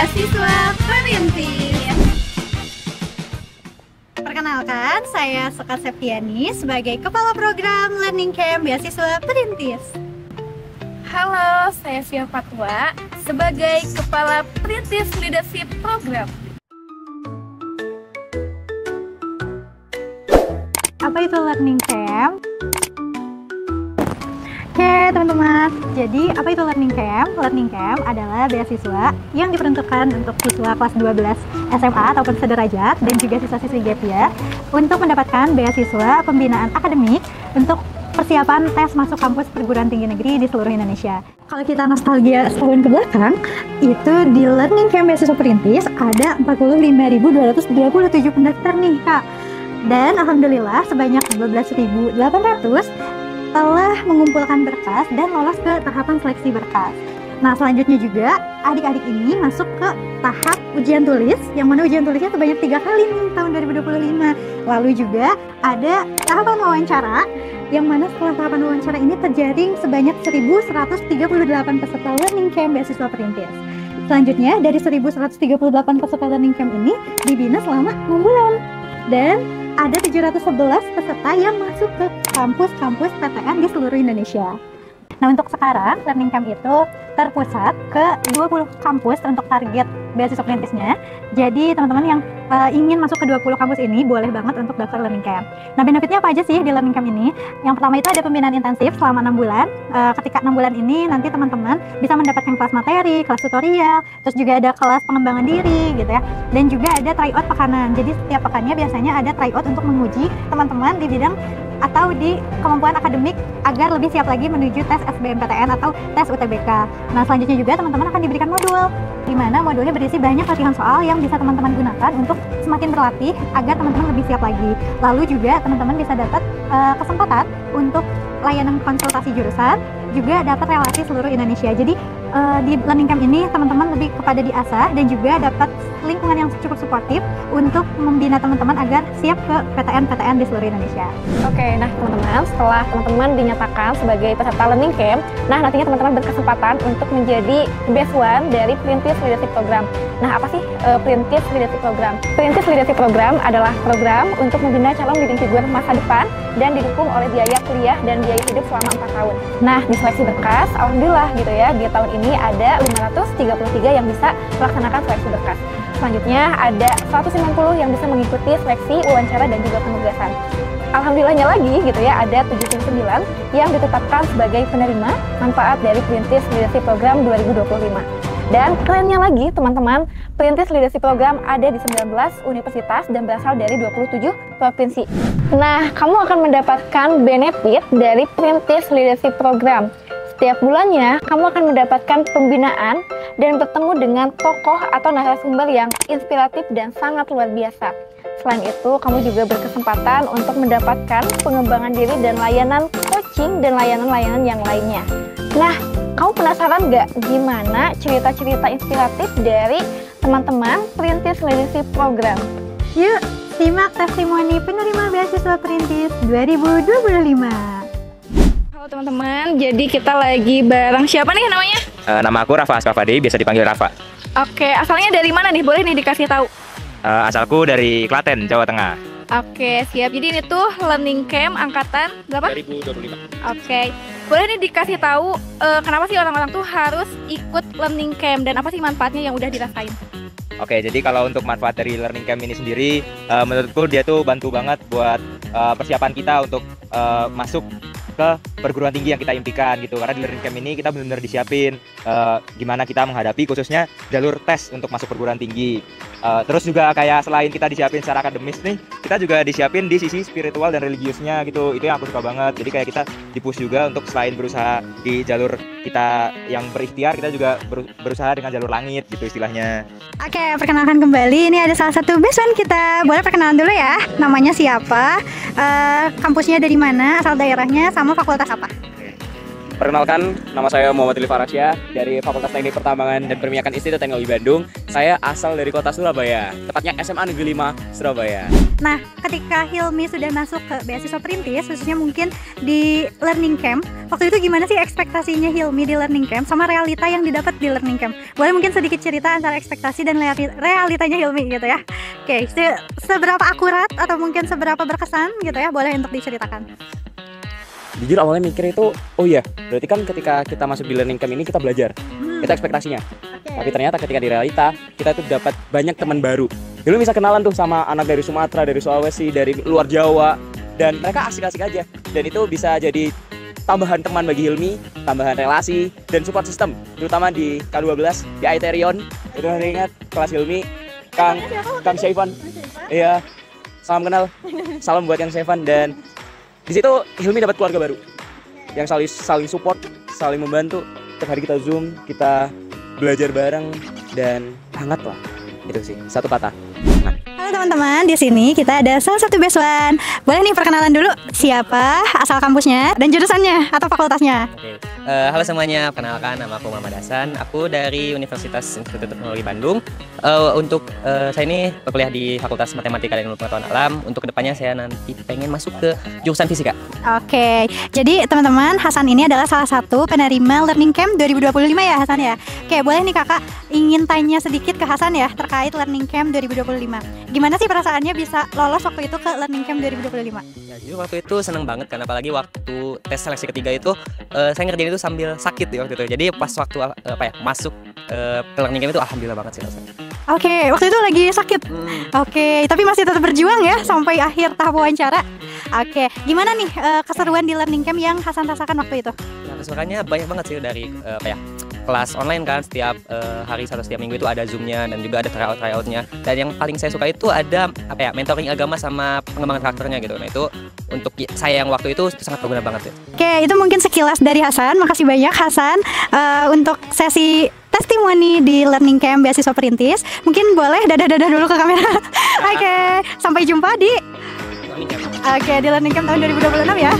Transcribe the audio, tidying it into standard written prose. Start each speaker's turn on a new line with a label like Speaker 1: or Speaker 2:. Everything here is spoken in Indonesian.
Speaker 1: Beasiswa Perintis. Perkenalkan, saya Sekar Septiani sebagai Kepala Program Learning Camp Beasiswa Perintis.
Speaker 2: Halo, saya Fia Fatwa sebagai Kepala Perintis Leadership Program.
Speaker 1: Apa itu Learning Camp? Oke teman-teman, jadi apa itu Learning Camp? Learning Camp adalah beasiswa yang diperuntukkan untuk siswa kelas 12 SMA ataupun sederajat dan juga siswa-siswi gap year untuk mendapatkan beasiswa pembinaan akademik untuk persiapan tes masuk kampus perguruan tinggi negeri di seluruh Indonesia. Kalau kita nostalgia setahun ke belakang, itu di Learning Camp Beasiswa Perintis ada 45.227 pendaftar nih Kak. Dan alhamdulillah sebanyak 12.800 telah mengumpulkan berkas dan lolos ke tahapan seleksi berkas. Nah selanjutnya juga adik-adik ini masuk ke tahap ujian tulis, yang mana ujian tulisnya sebanyak 3 kali nih tahun 2025. Lalu juga ada tahapan wawancara, yang mana setelah tahapan wawancara ini terjaring sebanyak 1.138 peserta Learning Camp Beasiswa Perintis. Selanjutnya dari 1.138 peserta Learning Camp ini dibina selama 6 bulan. Dan ada 711 peserta yang masuk ke kampus-kampus PTN di seluruh Indonesia. Nah untuk sekarang Learning Camp itu terpusat ke 20 kampus untuk target beasiswa perintisnya. Jadi teman-teman yang ingin masuk ke 20 kampus ini boleh banget untuk daftar Learning Camp. Nah benefitnya apa aja sih di Learning Camp ini? Yang pertama itu ada pembinaan intensif selama 6 bulan. Ketika 6 bulan ini nanti teman-teman bisa mendapatkan kelas materi, kelas tutorial, terus juga ada kelas pengembangan diri gitu ya. Dan juga ada tryout pekanan. Jadi setiap pekannya biasanya ada tryout untuk menguji teman-teman di bidang atau di kemampuan akademik agar lebih siap lagi menuju tes SBMPTN atau tes UTBK. Nah selanjutnya juga teman-teman akan diberikan modul, di mana modulnya berisi banyak latihan soal yang bisa teman-teman gunakan untuk semakin berlatih agar teman-teman lebih siap lagi. Lalu juga teman-teman bisa dapat kesempatan untuk layanan konsultasi jurusan, juga dapat relasi seluruh Indonesia. Jadi di Learning Camp ini teman-teman lebih kepada diasah dan juga dapat lingkungan yang cukup suportif untuk membina teman-teman agar siap ke PTN-PTN di seluruh Indonesia.
Speaker 2: Oke, nah teman-teman, setelah teman-teman dinyatakan sebagai peserta Learning Camp, nah nantinya teman-teman berkesempatan untuk menjadi Best One dari Perintis Leadership Program. Nah apa sih Perintis Leadership Program? Perintis Leadership Program adalah program untuk membina calon leading figure masa depan dan didukung oleh biaya kuliah dan biaya hidup selama 4 tahun. Nah di seleksi berkas, alhamdulillah gitu ya, di tahun ini ada 533 yang bisa melaksanakan seleksi berkas. Selanjutnya ada 190 yang bisa mengikuti seleksi, wawancara, dan juga penugasan. Alhamdulillahnya lagi gitu ya, ada 79 yang ditetapkan sebagai penerima manfaat dari Perintis Leadership Program 2025. Dan kerennya lagi teman-teman, Perintis Leadership Program ada di 19 universitas dan berasal dari 27 provinsi. Nah, kamu akan mendapatkan benefit dari Perintis Leadership Program. Setiap bulannya, kamu akan mendapatkan pembinaan dan bertemu dengan tokoh atau narasumber yang inspiratif dan sangat luar biasa. Selain itu, kamu juga berkesempatan untuk mendapatkan pengembangan diri dan layanan coaching dan layanan-layanan yang lainnya. Nah, kamu penasaran nggak gimana cerita-cerita inspiratif dari teman-teman Perintis Leadership Program?
Speaker 1: Yuk, simak testimoni penerima beasiswa Perintis 2025.
Speaker 2: Halo teman-teman, jadi kita lagi bareng siapa nih namanya?
Speaker 3: Nama aku Rafa Askafade, biasa dipanggil Rafa.
Speaker 2: Oke, asalnya dari mana nih? Boleh nih dikasih tahu?
Speaker 3: Asalku dari Klaten, Jawa Tengah.
Speaker 2: Oke, siap. Jadi ini tuh Learning Camp angkatan berapa?
Speaker 3: 2025.
Speaker 2: Oke, boleh nih dikasih tahu kenapa sih orang-orang tuh harus ikut Learning Camp dan apa sih manfaatnya yang udah dirasain?
Speaker 3: Oke, jadi kalau untuk manfaat dari Learning Camp ini sendiri, menurutku dia tuh bantu banget buat persiapan kita untuk masuk ke perguruan tinggi yang kita impikan gitu. Karena di Learning Camp ini kita benar-benar disiapin gimana kita menghadapi khususnya jalur tes untuk masuk perguruan tinggi. Terus juga kayak selain kita disiapin secara akademis nih, kita juga disiapin di sisi spiritual dan religiusnya gitu. Itu yang aku suka banget. Jadi kayak kita dipush juga untuk selain berusaha di jalur kita yang berikhtiar, kita juga berusaha dengan jalur langit gitu istilahnya.
Speaker 1: Oke, perkenalkan kembali. Ini ada salah satu best one kita. Boleh perkenalan dulu ya. Namanya siapa? Kampusnya dari mana? Asal daerahnya? Sama fakultas apa?
Speaker 4: Perkenalkan, nama saya Muhammad Ilif Arasya dari Fakultas Teknik Pertambangan dan Perminyakan Institut Teknologi Bandung. Saya asal dari kota Surabaya, tepatnya SMA Negeri 5 Surabaya.
Speaker 1: Nah, ketika Hilmi sudah masuk ke beasiswa Perintis, khususnya mungkin di Learning Camp, waktu itu gimana sih ekspektasinya Hilmi di Learning Camp sama realita yang didapat di Learning Camp? Boleh mungkin sedikit cerita antara ekspektasi dan realitanya Hilmi gitu ya. Oke, seberapa akurat atau mungkin seberapa berkesan gitu ya, boleh untuk diceritakan.
Speaker 4: Jujur awalnya mikir itu, oh iya, berarti kan ketika kita masuk di Learning Camp ini kita belajar. Itu ekspektasinya. Tapi ternyata ketika di realita, kita tuh dapat banyak teman baru. Dulu bisa kenalan tuh sama anak dari Sumatera, dari Sulawesi, dari luar Jawa. Dan mereka asik-asik aja. Dan itu bisa jadi tambahan teman bagi Hilmi, tambahan relasi, dan support system. Terutama di K12, di Aiterion. Itu hari ingat kelas Hilmi, Kang Syaivan. Iya, salam kenal. Salam buat Kang Syaivan. Dan di situ Hilmi dapat keluarga baru yang saling support, saling membantu. Tiap hari kita Zoom, kita belajar bareng dan hangat lah. Itu sih, satu kata.
Speaker 1: Halo teman-teman, di sini kita ada salah satu beasiswan. Boleh nih perkenalan dulu siapa, asal kampusnya, dan jurusannya atau fakultasnya.
Speaker 5: Oke. Halo semuanya, perkenalkan nama aku Muhammad Hasan. Aku dari Universitas Institut Teknologi Bandung. Untuk saya ini berkuliah di Fakultas Matematika dan Ilmu Pengetahuan Alam. Untuk kedepannya saya nanti pengen masuk ke jurusan fisika.
Speaker 1: Oke, jadi teman-teman, Hasan ini adalah salah satu penerima Learning Camp 2025 ya Hasan ya. Oke, boleh nih kakak ingin tanya sedikit ke Hasan ya terkait Learning Camp 2025. Gimana sih perasaannya bisa lolos waktu itu ke Learning Camp 2025?
Speaker 5: Ya, jadi waktu itu seneng banget kan, apalagi waktu tes seleksi ketiga itu saya ngerjain itu sambil sakit ya waktu itu. Jadi pas waktu masuk ke Learning Camp itu alhamdulillah banget sih rasanya.
Speaker 1: Oke, waktu itu lagi sakit. Oke, tapi masih tetap berjuang ya sampai akhir tahap wawancara. Oke, gimana nih keseruan di Learning Camp yang Hasan rasakan waktu itu?
Speaker 5: Nah, kesukaannya banyak banget sih dari kelas online kan, setiap hari atau setiap minggu itu ada Zoom-nya dan juga ada tryout-tryout-nya. Dan yang paling saya suka itu ada mentoring agama sama pengembangan karakternya gitu. Nah, itu untuk saya yang waktu itu sangat berguna banget ya.
Speaker 1: Oke, itu mungkin sekilas dari Hasan. Makasih banyak Hasan untuk sesi testimoni di Learning Camp Beasiswa Perintis. Mungkin boleh dadah-dadah dulu ke kamera. Oke, sampai jumpa di Learning Camp tahun 2026 ya.